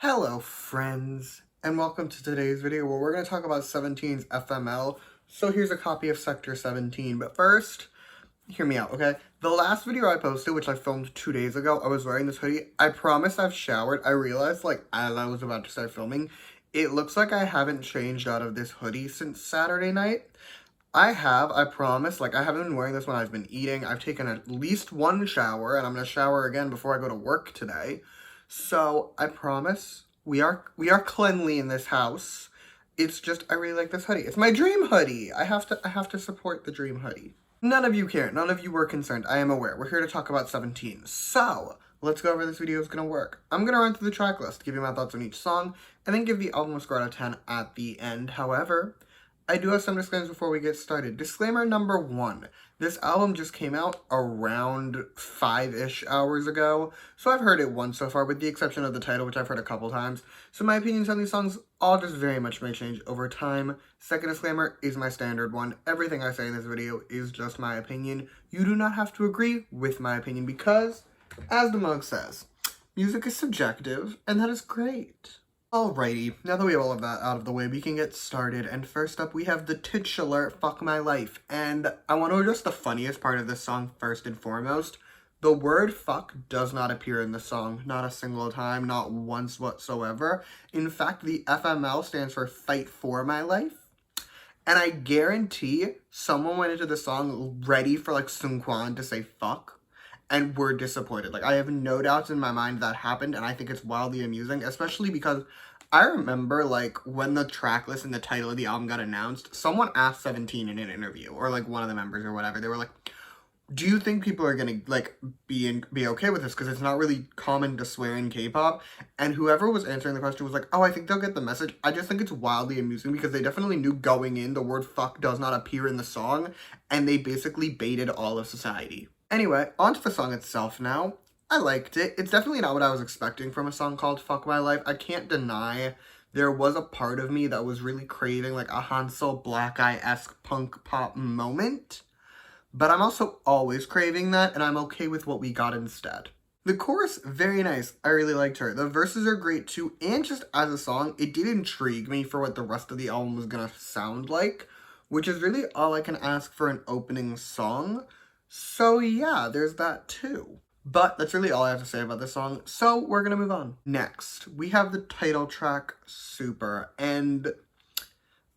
Hello friends, and welcome to today's video where we're going to talk about 17's FML. So here's a copy of Sector 17, but first, hear me out, okay? The last video I posted, which I filmed 2 days ago, I was wearing this hoodie. I promise I've showered. I realized, as I was about to start filming, it looks like I haven't changed out of this hoodie since Saturday night. I promise, I haven't been wearing this when I've been eating. I've taken at least one shower, and I'm going to shower again before I go to work today. So, I promise, we are cleanly in this house. It's just, I really like this hoodie. It's my dream hoodie! I have to support the dream hoodie. None of you care. None of you were concerned. I am aware. We're here to talk about 17. So, let's go over this video is going to work. I'm going to run through the track list, give you my thoughts on each song, and then give the album a score out of 10 at the end. However, I do have some disclaimers before we get started. Disclaimer number 1. This album just came out around 5-ish hours ago, so I've heard it once so far, with the exception of the title, which I've heard a couple times. So my opinions on these songs all just very much may change over time. Second disclaimer is my standard one. Everything I say in this video is just my opinion. You do not have to agree with my opinion because, as the mug says, music is subjective, and that is great. Alrighty, now that we have all of that out of the way, we can get started, and first up we have the titular Fuck My Life, and I want to address the funniest part of this song first and foremost. The word fuck does not appear in the song, not a single time, not once whatsoever. In fact, the FML stands for Fight For My Life, and I guarantee someone went into the song ready for Sung Kwan to say fuck, and were disappointed. I have no doubts in my mind that happened, and I think it's wildly amusing, especially because I remember, when the track list and the title of the album got announced, someone asked 17 in an interview, or, one of the members or whatever. They were like, do you think people are gonna, be okay with this? Because it's not really common to swear in K-pop. And whoever was answering the question was like, oh, I think they'll get the message. I just think it's wildly amusing because they definitely knew going in the word fuck does not appear in the song, and they basically baited all of society. Anyway, on to the song itself now. I liked it. It's definitely not what I was expecting from a song called Fuck My Life. I can't deny there was a part of me that was really craving a Hansel Black Eye-esque punk pop moment. But I'm also always craving that, and I'm okay with what we got instead. The chorus, very nice. I really liked her. The verses are great too, and just as a song, it did intrigue me for what the rest of the album was gonna sound like, which is really all I can ask for an opening song. So yeah, there's that too. But that's really all I have to say about this song, so we're gonna move on. Next, we have the title track, Super, and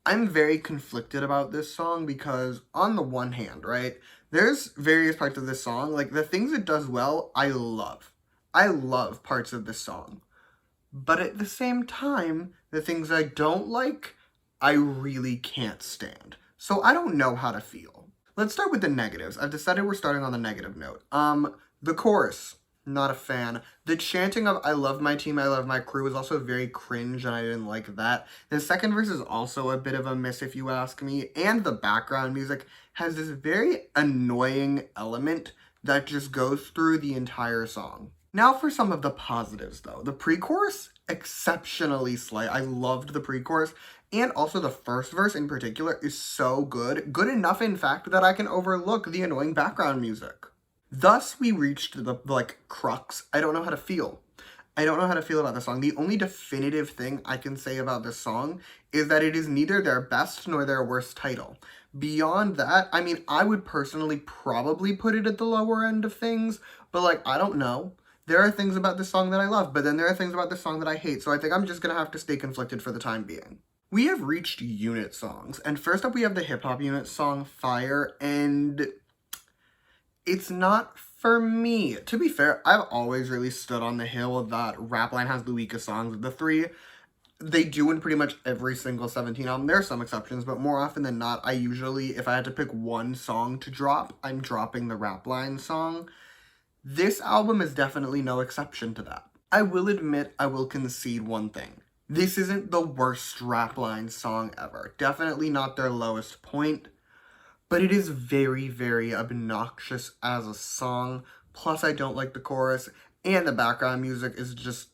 I'm very conflicted about this song because on the one hand, right, there's various parts of this song, the things it does well, I love. I love parts of this song. But at the same time, the things I don't like, I really can't stand. So I don't know how to feel. Let's start with the negatives. I've decided we're starting on the negative note. The chorus, not a fan. The chanting of I love my team, I love my crew is also very cringe, and I didn't like that. The second verse is also a bit of a miss if you ask me, and the background music has this very annoying element that just goes through the entire song. Now for some of the positives though. The pre-chorus, exceptionally slight. I loved the pre-chorus. And also the first verse in particular is so good. Good enough, in fact, that I can overlook the annoying background music. Thus, we reached the, crux. I don't know how to feel. I don't know how to feel about this song. The only definitive thing I can say about this song is that it is neither their best nor their worst title. Beyond that, I mean, I would personally probably put it at the lower end of things, but, I don't know. There are things about this song that I love, but then there are things about this song that I hate, so I think I'm just gonna have to stay conflicted for the time being. We have reached unit songs, and first up we have the hip-hop unit song, Fire, and it's not for me. To be fair, I've always really stood on the hill that Rapline has the weakest songs of the three. They do in pretty much every single 17 album. There are some exceptions, but more often than not, I usually, if I had to pick one song to drop, I'm dropping the Rapline song. This album is definitely no exception to that. I will admit, I will concede one thing. This isn't the worst Rapline song ever. Definitely not their lowest point. But it is very, very obnoxious as a song. Plus, I don't like the chorus. And the background music is just,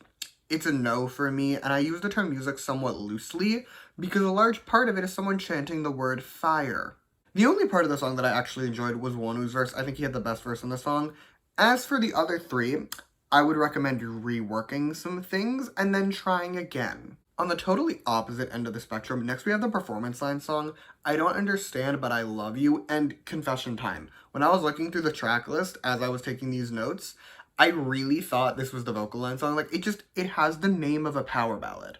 it's a no for me. And I use the term music somewhat loosely because a large part of it is someone chanting the word fire. The only part of the song that I actually enjoyed was Wonu's verse. I think he had the best verse in the song. As for the other three, I would recommend reworking some things and then trying again. On the totally opposite end of the spectrum, next we have the performance line song, I Don't Understand But I Love You, and Confession Time. When I was looking through the track list as I was taking these notes, I really thought this was the vocal line song. Like, it has the name of a power ballad.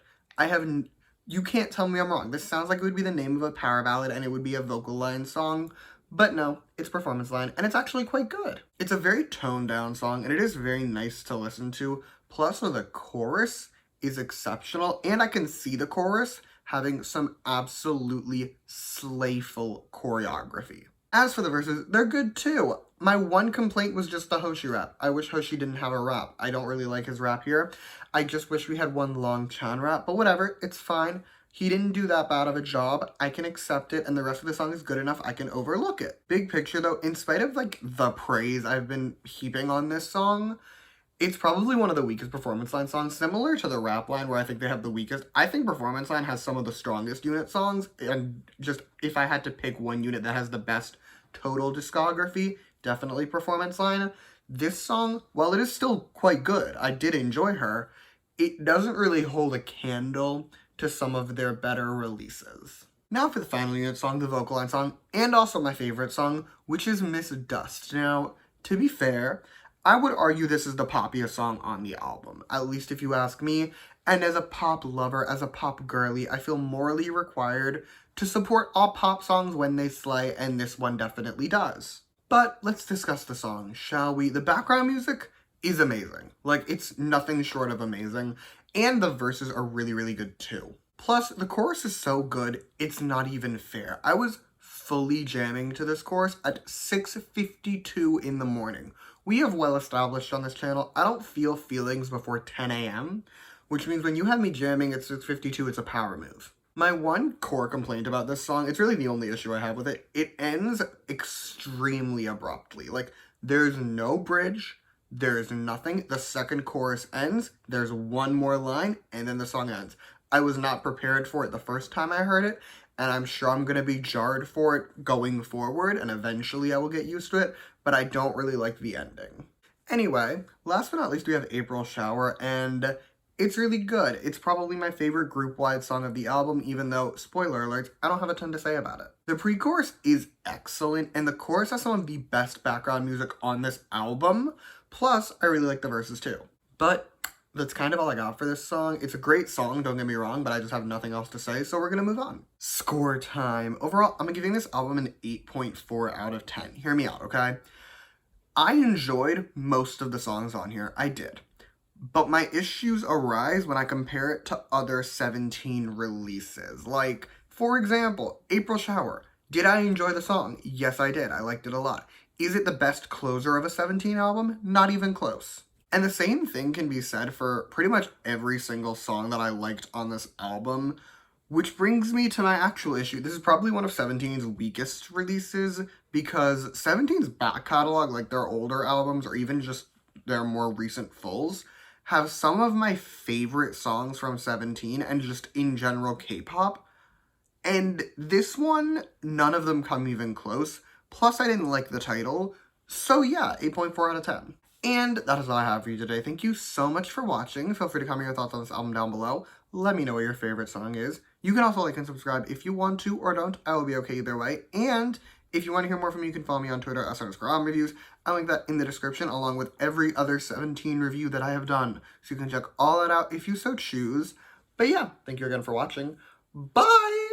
You can't tell me I'm wrong. This sounds like it would be the name of a power ballad and it would be a vocal line song. But no, it's performance line, and it's actually quite good. It's a very toned down song, and it is very nice to listen to. Plus, the chorus is exceptional, and I can see the chorus having some absolutely slayful choreography. As for the verses, they're good too. My one complaint was just the Hoshi rap. I wish Hoshi didn't have a rap. I don't really like his rap here. I just wish we had one long Chan rap, but whatever, it's fine. He didn't do that bad of a job. I can accept it, and the rest of the song is good enough. I can overlook it. Big picture though, in spite of like the praise I've been heaping on this song, it's probably one of the weakest performance line songs, similar to the rap line where I think they have the weakest. I think performance line has some of the strongest unit songs, and just if I had to pick one unit that has the best total discography, definitely performance line. This song, while it is still quite good, I did enjoy her, it doesn't really hold a candle to some of their better releases. Now for the final unit song, the vocal line song, and also my favorite song, which is Miss Dust. Now, to be fair, I would argue this is the poppiest song on the album, at least if you ask me, and as a pop lover, as a pop girly, I feel morally required to support all pop songs when they slay, and this one definitely does. But let's discuss the song, shall we? The background music is amazing. Like, it's nothing short of amazing, and the verses are really, really good too. Plus, the chorus is so good, it's not even fair. I was fully jamming to this chorus at 6:52 in the morning. We have well established on this channel, I don't feel feelings before 10 a.m., which means when you have me jamming at 6:52, it's a power move. My one core complaint about this song, it's really the only issue I have with it, it ends extremely abruptly. Like, there's no bridge, there's nothing. The second chorus ends, there's one more line, and then the song ends. I was not prepared for it the first time I heard it, and I'm sure I'm going to be jarred for it going forward, and eventually I will get used to it, but I don't really like the ending. Anyway, last but not least, we have April Shower, and it's really good. It's probably my favorite group-wide song of the album, even though, spoiler alert, I don't have a ton to say about it. The pre-chorus is excellent, and the chorus has some of the best background music on this album. Plus, I really like the verses too. But that's kind of all I got for this song. It's a great song, don't get me wrong, but I just have nothing else to say, so we're gonna move on. Score time. Overall, I'm giving this album an 8.4 out of 10. Hear me out, okay? I enjoyed most of the songs on here. I did. But my issues arise when I compare it to other 17 releases. Like, for example, April Shower. Did I enjoy the song? Yes, I did. I liked it a lot. Is it the best closer of a 17 album? Not even close. And the same thing can be said for pretty much every single song that I liked on this album, which brings me to my actual issue. This is probably one of 17's weakest releases, because 17's back catalog, like their older albums or even just their more recent fulls, have some of my favorite songs from 17 and just in general K-pop. And this one, none of them come even close. Plus, I didn't like the title. So yeah, 8.4 out of 10. And that is all I have for you today. Thank you so much for watching. Feel free to comment your thoughts on this album down below. Let me know what your favorite song is. You can also like and subscribe if you want to or don't. I will be okay either way. And if you want to hear more from me, you can follow me on Twitter at _reviews. I'll link that in the description along with every other 17 review that I have done. So you can check all that out if you so choose. But yeah, thank you again for watching. Bye!